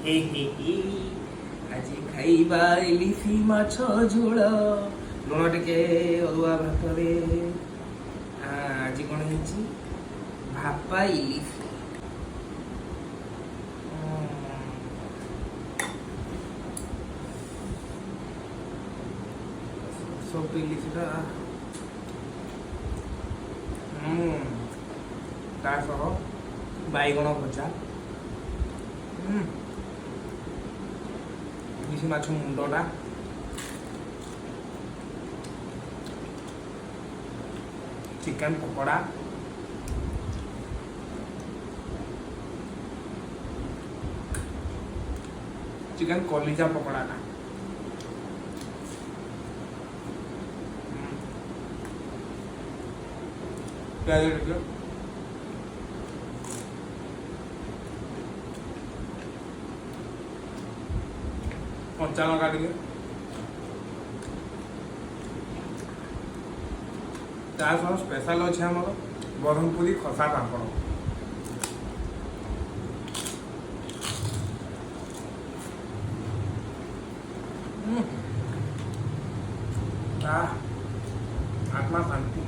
हे हे हे ଆଜି ଖାଇବା ଇଲିଶି ମାଛ ଝୋଳ ଲୁଣ ଟିକେ ଅରୁଆ ଭାତରେ ଆଜି କ'ଣ ହେଇଛି ଭାପା ଇଲିଶି ସବୁ ଇଲିଶିଟା ତା ସହ ବାଇଗଣ ଭଜା ଇଲିଶି ମାଛ ମୁଣ୍ଡଟା ଚିକେନ ପକୋଡ଼ା ଚିକେନ କଲିଜା ପକୋଡ଼ାଟା ପିଆଜ ଟିକେ କଞ୍ଚା ଲଙ୍କା ଟିକେ ତା ସହ ସ୍ପେଶାଲ ଅଛି ଆମର ବ୍ରହ୍ମପୁରୀ ଖସା ପାମ୍ପଡ଼ ଆତ୍ମା ଶାନ୍ତି।